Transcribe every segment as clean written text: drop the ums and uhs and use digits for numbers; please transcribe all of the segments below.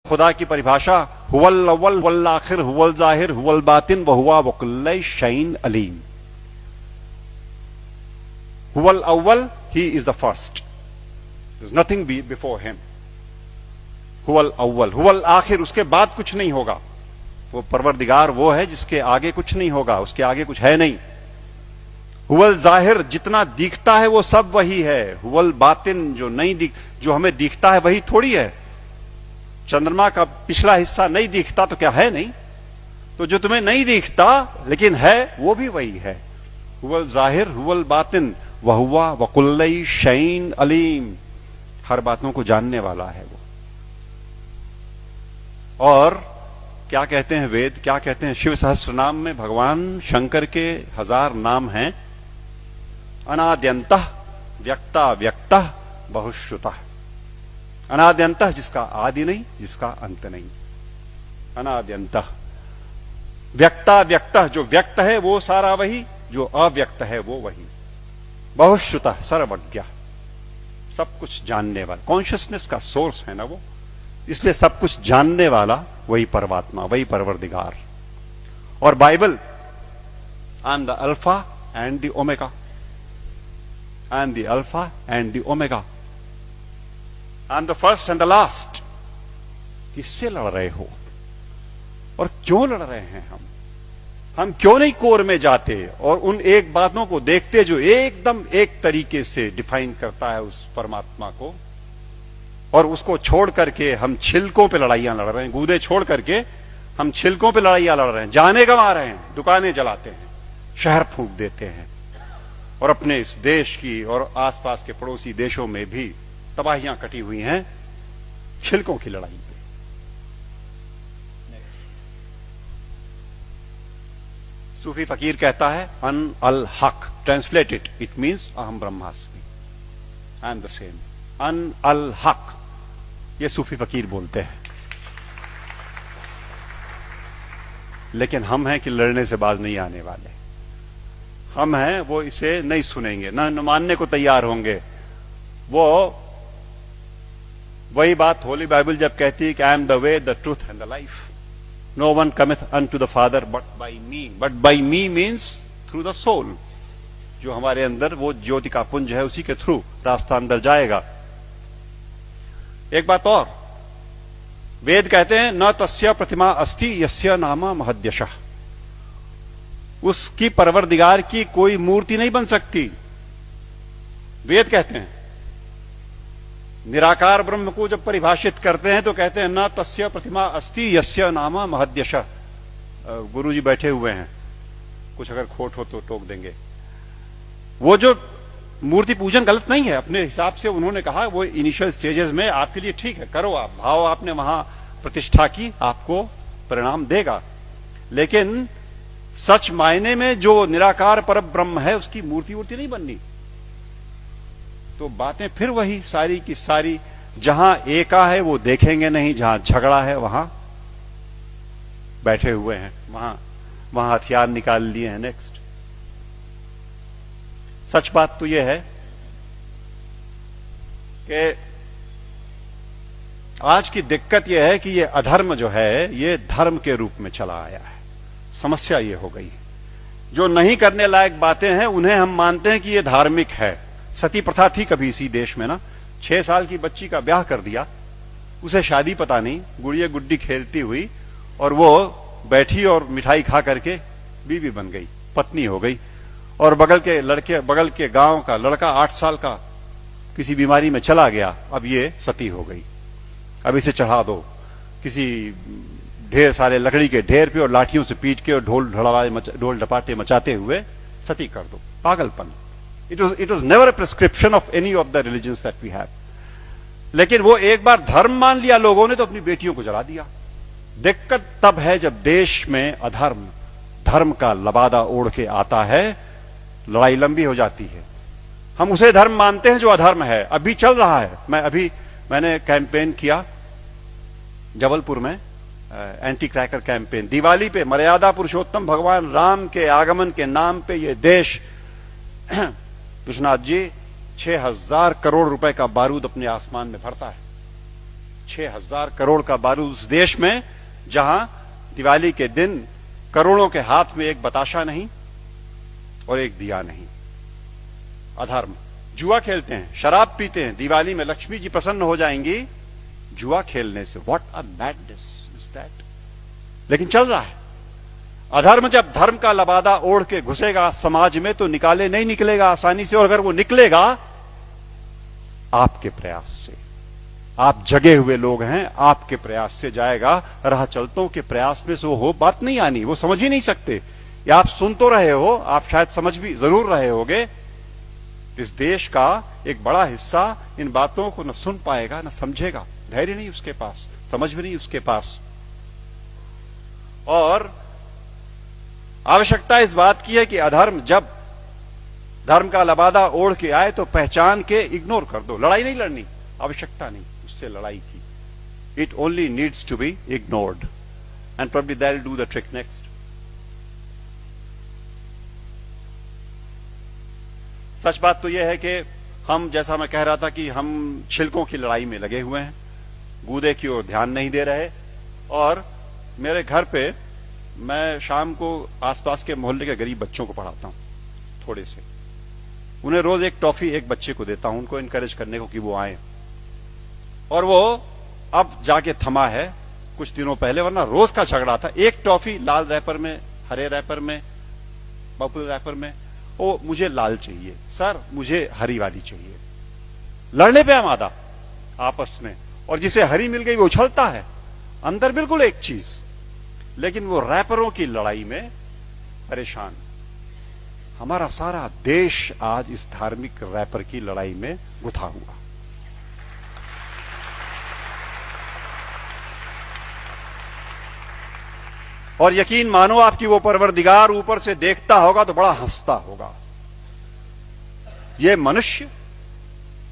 खुदा की परिभाषा हुवल अव्वल हुवल आखिर हुवल जाहिर हुवल बातिन व हुवा वकुल्ल शैइन अलीम। हुवल अव्वल, he is the first, there is nothing before him. हुवल अव्वल, हुवल आखिर, उसके बाद कुछ नहीं होगा। वो परवरदिगार वो है जिसके आगे कुछ नहीं होगा, उसके आगे कुछ है नहीं। हुवल जाहिर, जितना दिखता है वो सब वही है। हुवल बातिन, जो हमें दिखता है वही थोड़ी है। चंद्रमा का पिछला हिस्सा नहीं दिखता तो क्या है नहीं? तो जो तुम्हें नहीं दिखता लेकिन है वो भी वही है। हुवल जाहिर हुवल बातिन वहुवा वकुल्ल शैइन अलीम, हर बातों को जानने वाला है वो। और क्या कहते हैं वेद, क्या कहते हैं? शिव सहस्त्र नाम में भगवान शंकर के 1000 नाम हैं। अनाद्यंतः व्यक्ता व्यक्तः बहुश्रुतः। अनाद्यंतः, जिसका आदि नहीं, जिसका अंत नहीं। अनाद्यंतः व्यक्ता व्यक्तः, जो व्यक्त है वो सारा वही, जो अव्यक्त है वो वही। बहुश्रुतः, सर्वज्ञ, सब कुछ जानने वाला। कॉन्शियसनेस का सोर्स है ना वो, इसलिए सब कुछ जानने वाला वही परमात्मा, वही परवरदिगार। और Bible, I am the alpha and the omega, I am the alpha and the omega, I am the first and the last. किससे लड़ रहे हो और क्यों लड़ रहे हैं? हम क्यों नहीं कोर में जाते और उन एक बातों को देखते जो एकदम एक तरीके से डिफाइन करता है उस परमात्मा को, और उसको छोड़ करके हम छिलकों पे लड़ाइयां लड़ रहे हैं। गूदे छोड़ करके हम छिलकों पे लड़ाइयां लड़ रहे हैं, जाने गंवा रहे हैं, दुकानें जलाते हैं, शहर फूंक देते हैं, और अपने इस देश की और आसपास के पड़ोसी देशों में भी तबाहियां कटी हुई हैं छिलकों की लड़ाई पे। सूफी फकीर कहता है अन अल हक, ट्रांसलेटेड इट मीन्स अहम ब्रह्मास्मि, आई एम द सेम। अन अल हक, ये सूफी फकीर बोलते हैं। लेकिन हम हैं कि लड़ने से बाज नहीं आने वाले। हम हैं वो इसे नहीं सुनेंगे, न मानने को तैयार होंगे। वो वही बात होली बाइबल जब कहती है कि I am the way the truth and the life, no one cometh unto the father but by me. But by me means through the soul, जो हमारे अंदर वो ज्योति का पुंज है, उसी के थ्रू रास्ता अंदर जाएगा। एक बात और, वेद कहते हैं न तस्य प्रतिमा अस्ति यस्य नाम महद्यशः, उसकी परवरदिगार की कोई मूर्ति नहीं बन सकती। वेद कहते हैं। निराकार ब्रह्म को जब परिभाषित करते हैं तो कहते हैं न तस्य प्रतिमा अस्ति यस्य नाम महद्यशः। गुरुजी बैठे हुए हैं, कुछ अगर खोट हो तो टोक देंगे। वो जो मूर्ति पूजन गलत नहीं है, अपने हिसाब से उन्होंने कहा वो इनिशियल स्टेजेस में आपके लिए ठीक है, करो आप, भाव आपने वहां प्रतिष्ठा की, आपको परिणाम देगा। लेकिन सच मायने में जो निराकार पर ब्रह्म है उसकी मूर्ति वूर्ति नहीं बननी। तो बातें फिर वही सारी की सारी, जहां एका है वो देखेंगे नहीं, जहां झगड़ा है वहां बैठे हुए हैं, वहां हथियार निकाल लिए हैं। नेक्स्ट, सच बात तो यह है कि आज की दिक्कत यह है कि ये अधर्म जो है ये धर्म के रूप में चला आया है। समस्या ये हो गई, जो नहीं करने लायक बातें हैं उन्हें हम मानते हैं कि ये धार्मिक है। सती प्रथा थी कभी इसी देश में ना, 6 साल की बच्ची का ब्याह कर दिया, उसे शादी पता नहीं, गुड़िया गुड्डी खेलती हुई, और वो बैठी और मिठाई खा करके बीवी बन गई, पत्नी हो गई। और बगल के गांव का लड़का 8 साल का किसी बीमारी में चला गया, अब ये सती हो गई। अब इसे चढ़ा दो किसी ढेर सारे लकड़ी के ढेर पे और लाठियों से पीट के और ढोल ढपाटे मचाते हुए सती कर दो। पागलपन। It was never a prescription of any of the religions that we have. लेकिन वो एक बार धर्म मान लिया लोगों ने तो अपनी बेटियों को जला दिया। दिक्कत तब है जब देश में अधर्म धर्म का लबादा ओढ़ के आता है, लड़ाई लंबी हो जाती है। हम उसे धर्म मानते हैं जो अधर्म है। अभी चल रहा है, मैंने कैंपेन किया जबलपुर में, एंटी क्रैकर कैंपेन। दिवाली पे मर्यादा पुरुषोत्तम भगवान राम के आगमन के नाम पे ये देश, विश्वनाथ जी, 6000 करोड़ रुपए का बारूद अपने आसमान में भरता है। 6,000 करोड़ का बारूद उस देश में जहां दिवाली के दिन करोड़ों के हाथ में एक बताशा नहीं और एक दिया नहीं। अधर्म। जुआ खेलते हैं, शराब पीते हैं, दिवाली में लक्ष्मी जी प्रसन्न हो जाएंगी जुआ खेलने से। What a madness is that. लेकिन चल रहा है। अधर्म जब धर्म का लबादा ओढ़ के घुसेगा समाज में तो निकाले नहीं निकलेगा आसानी से, और अगर वो निकलेगा आपके प्रयास से। आप जगे हुए लोग हैं, आपके प्रयास से जाएगा। राह चलतों के प्रयास में से वो बात नहीं आनी, वो समझ ही नहीं सकते। या आप सुन तो रहे हो, आप शायद समझ भी जरूर रहे होगे। इस देश का एक बड़ा हिस्सा इन बातों को न सुन पाएगा न समझेगा। धैर्य नहीं उसके पास, समझ भी नहीं उसके पास। और आवश्यकता इस बात की है कि अधर्म जब धर्म का लबादा ओढ़ के आए तो पहचान के इग्नोर कर दो। लड़ाई नहीं लड़नी, आवश्यकता नहीं उससे लड़ाई की। It only needs to be ignored and probably that will do the trick next. सच बात तो यह है कि हम, जैसा मैं कह रहा था, कि हम छिलकों की लड़ाई में लगे हुए हैं, गूदे की ओर ध्यान नहीं दे रहे। और मेरे घर पे मैं शाम को आसपास के मोहल्ले के गरीब बच्चों को पढ़ाता हूं, थोड़े से। उन्हें रोज एक टॉफी एक बच्चे को देता हूं, उनको इनकरेज करने को कि वो आए। और वो अब जाके थमा है, कुछ दिनों पहले वरना रोज का झगड़ा था। एक टॉफी लाल रैपर में, हरे रैपर में, पर्पल रैपर में। वो मुझे लाल चाहिए सर, मुझे हरी वाली चाहिए। लड़ने पे आमादा आपस में। और जिसे हरी मिल गई वो उछलता है, अंदर बिल्कुल एक चीज, लेकिन वो रैपरों की लड़ाई में परेशान। हमारा सारा देश आज इस धार्मिक रैपर की लड़ाई में गुथा हुआ। और यकीन मानो आपकी वो परवरदिगार ऊपर से देखता होगा तो बड़ा हंसता होगा। ये मनुष्य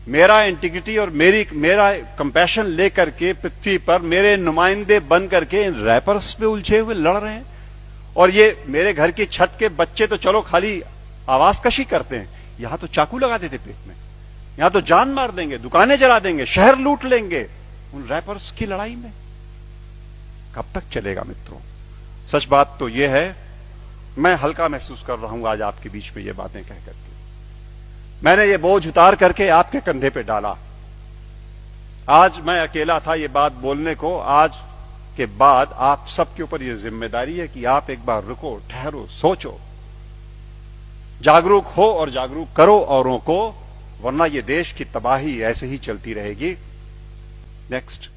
मेरा इंटीग्रिटी और मेरा कंपैशन लेकर के पृथ्वी पर मेरे नुमाइंदे बन करके इन रैपर्स पे उलझे हुए लड़ रहे हैं। और ये मेरे घर की छत के बच्चे तो चलो खाली आवाज कशी करते हैं, यहां तो चाकू लगा देते पेट में, यहां तो जान मार देंगे, दुकानें जला देंगे, शहर लूट लेंगे उन रैपर्स की लड़ाई में। कब तक चलेगा मित्रों? सच बात तो यह है, मैं हल्का महसूस कर रहा हूं आज आपके बीच में ये बातें कह करके। मैंने ये बोझ उतार करके आपके कंधे पे डाला। आज मैं अकेला था ये बात बोलने को। आज के बाद आप सबके ऊपर ये जिम्मेदारी है कि आप एक बार रुको, ठहरो, सोचो, जागरूक हो और जागरूक करो औरों को, वरना ये देश की तबाही ऐसे ही चलती रहेगी। नेक्स्ट।